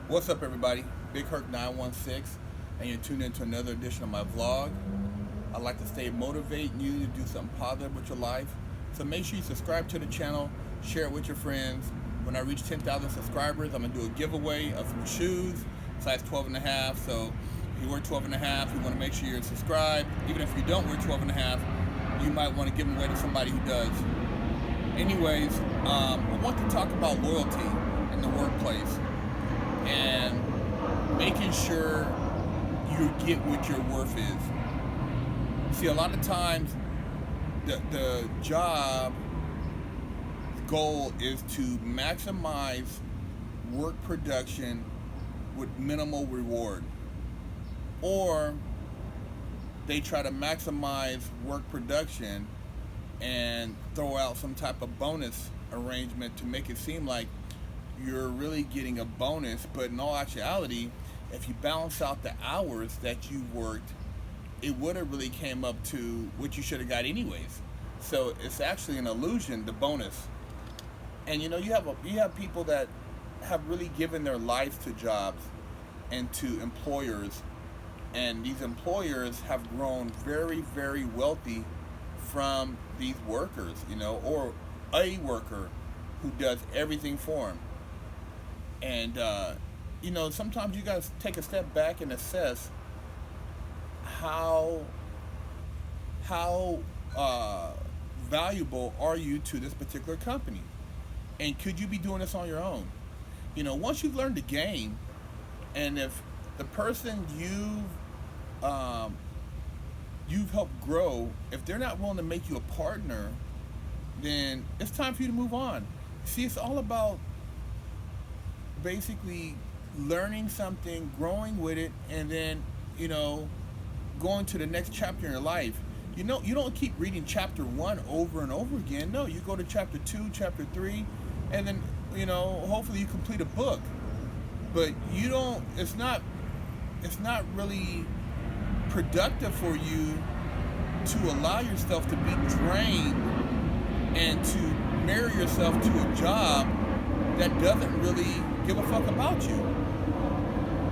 What's up, everybody? Big Herc 916, and you're tuned into another edition of my vlog. I like to stay motivating you to do something positive with your life. So make sure you subscribe to the channel, share it with your friends. When I reach 10,000 subscribers, I'm going to do a giveaway of some shoes, size 12 and a half. So if you wear 12 and a half, you want to make sure you're subscribed. Even if you don't wear 12 and a half, you might want to give them away to somebody who does. Anyways, I want to talk about loyalty in the workplace and making sure you get what your worth is. See, a lot of times the job goal is to maximize work production with minimal reward, or they try to maximize work production and throw out some type of bonus arrangement to make it seem like you're really getting a bonus, but in all actuality, if you balance out the hours that you worked, it would have really came up to what you should have got anyways. So it's actually an illusion, the bonus. And you have people that have really given their lives to jobs and to employers, and these employers have grown very, very wealthy from these workers, or a worker who does everything for them. And sometimes you got to take a step back and assess how how valuable are you to this particular company, and could you be doing this on your own? Once you've learned the game, and if the person you've helped grow, if they're not willing to make you a partner, then it's time for you to move on. See, it's all about basically learning something, growing with it, and then going to the next chapter in your life. You don't keep reading chapter 1 over and over again. No, you go to chapter 2, chapter 3, and then hopefully you complete a book. But you don't. It's not really productive for you to allow yourself to be drained and to marry yourself to a job that doesn't really give a fuck about you.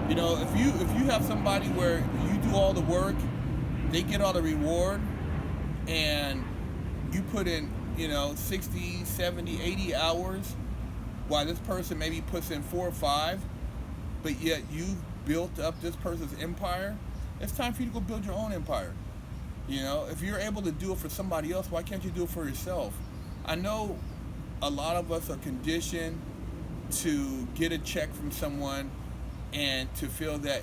If you have somebody where you do all the work, they get all the reward, and you put in 60, 70, 80 hours, while this person maybe puts in 4 or 5, but yet you've built up this person's empire, it's time for you to go build your own empire. If you're able to do it for somebody else, why can't you do it for yourself? I know a lot of us are conditioned to get a check from someone and to feel that,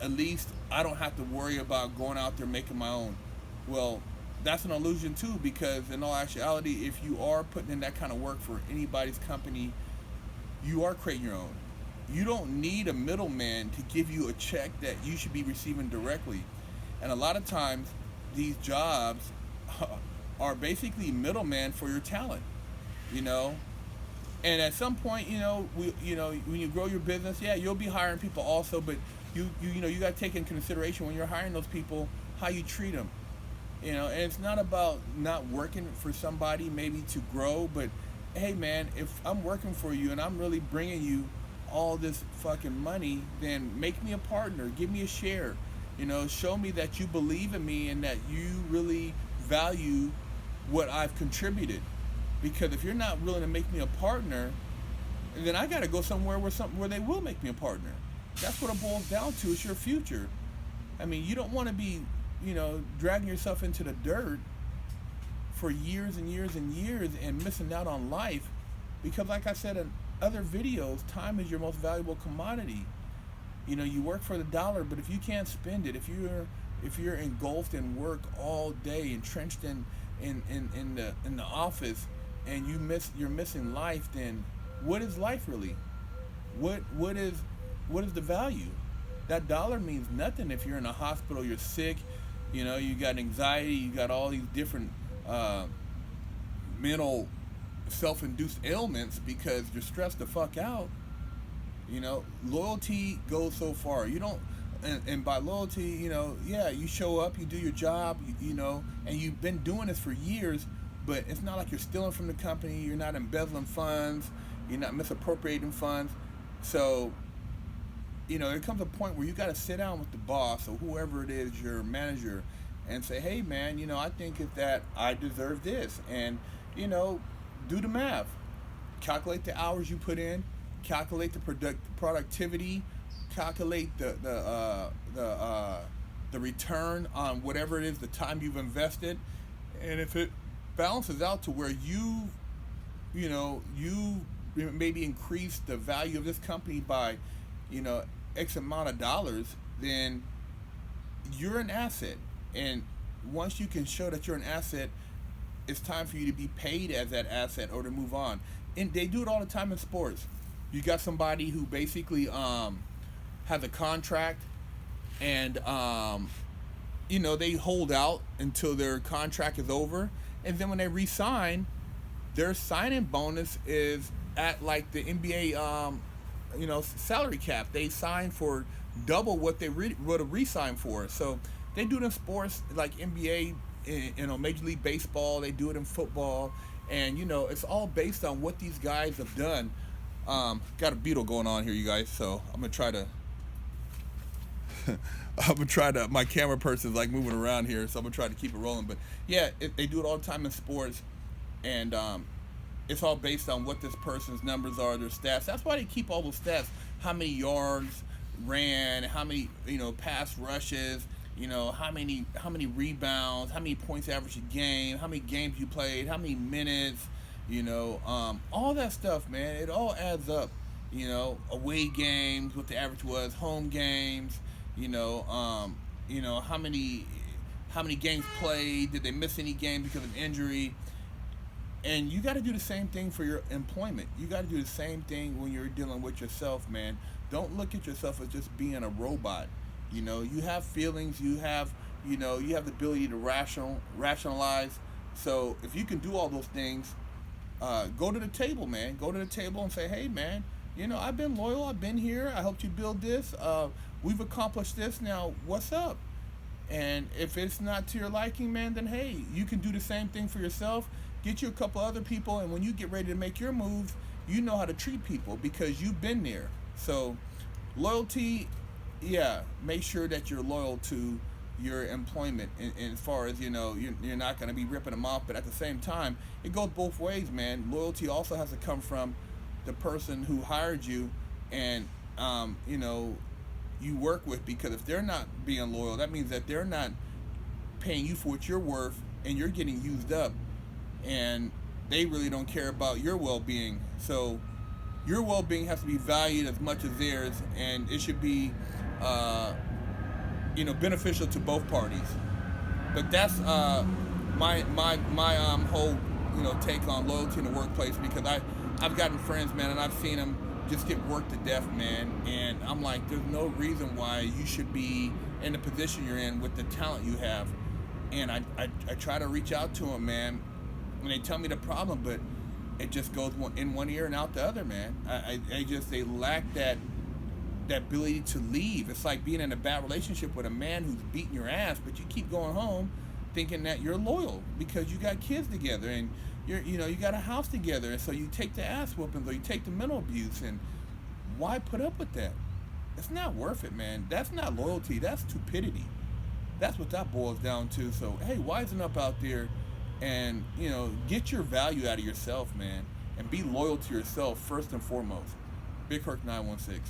at least I don't have to worry about going out there making my own. Well, that's an illusion too, because in all actuality, if you are putting in that kind of work for anybody's company, you are creating your own. You don't need a middleman to give you a check that you should be receiving directly. And a lot of times, these jobs are basically middleman for your talent, you know. And at some point, when you grow your business, yeah, you'll be hiring people also, but you got to take in consideration when you're hiring those people how you treat them. And it's not about not working for somebody maybe to grow, but hey, man, if I'm working for you and I'm really bringing you all this fucking money, then make me a partner, give me a share. Show me that you believe in me and that you really value what I've contributed. Because if you're not willing to make me a partner, then I got to go somewhere where they will make me a partner. That's what it boils down to. It's your future. I mean, you don't want to be, dragging yourself into the dirt for years and years and years and missing out on life. Because like I said in other videos, time is your most valuable commodity. You work for the dollar, but if you can't spend it, if you're engulfed in work all day, entrenched in the office, and you're missing life, then what is life really? What is the value? That dollar means nothing if you're in a hospital, you're sick, you got anxiety, you got all these different mental self-induced ailments because you're stressed the fuck out. Loyalty goes so far. You don't, and by loyalty, yeah, you show up, you do your job, and you've been doing this for years, but it's not like you're stealing from the company, you're not embezzling funds, you're not misappropriating funds. So there comes a point where you got to sit down with the boss or whoever it is, your manager, and say, hey, man, I think that I deserve this. And, you know, do the math. Calculate the hours you put in, calculate the productivity, calculate the return on whatever it is, the time you've invested. And if it balances out to where you maybe increase the value of this company by, X amount of dollars, then you're an asset. And once you can show that you're an asset, it's time for you to be paid as that asset or to move on. And they do it all the time in sports. You got somebody who basically has a contract, and they hold out until their contract is over, and then when they re-sign, their signing bonus is at like the NBA salary cap. They sign for double what they would have re-signed for. So they do it in sports like NBA, Major League Baseball. They do it in football, and it's all based on what these guys have done. Got a beetle going on here, you guys. So I'm gonna try to. My camera person's like moving around here, so I'm gonna try to keep it rolling. But yeah, they do it all the time in sports, and it's all based on what this person's numbers are, their stats. That's why they keep all those stats: how many yards ran, how many pass rushes, how many rebounds, how many points average a game, how many games you played, how many minutes, all that stuff, man. It all adds up. Away games, what the average was, home games, how many games played, did they miss any games because of injury? And you got to do the same thing for your employment. You got to do the same thing when you're dealing with yourself, man. Don't look at yourself as just being a robot. You have feelings. You have the ability to rationalize. So if you can do all those things, go to the table, man. Go to the table and say, hey, man, I've been loyal. I've been here. I helped you build this. We've accomplished this. Now, what's up? And if it's not to your liking, man, then hey, you can do the same thing for yourself. Get you a couple other people, and when you get ready to make your moves, you know how to treat people because you've been there. So loyalty, yeah, make sure that you're loyal to your employment, and as far as you're not going to be ripping them off, but at the same time, it goes both ways, man. Loyalty also has to come from the person who hired you and you work with, because if they're not being loyal, that means that they're not paying you for what you're worth, and you're getting used up, and they really don't care about your well-being. So your well-being has to be valued as much as theirs, and it should be beneficial to both parties. But that's my whole take on loyalty in the workplace, because I've gotten friends, man, and I've seen them just get worked to death, man, and I'm like, there's no reason why you should be in the position you're in with the talent you have. And I try to reach out to them, man, and they tell me the problem, but it just goes in one ear and out the other, man. They lack that ability to leave. It's like being in a bad relationship with a man who's beating your ass, but you keep going home thinking that you're loyal because you got kids together and you got a house together, and so you take the ass whoopings or you take the mental abuse, and why put up with that? It's not worth it, man. That's not loyalty. That's stupidity. That's what that boils down to. So hey, wisen up out there, and get your value out of yourself, man, and be loyal to yourself first and foremost. Big Kirk 916.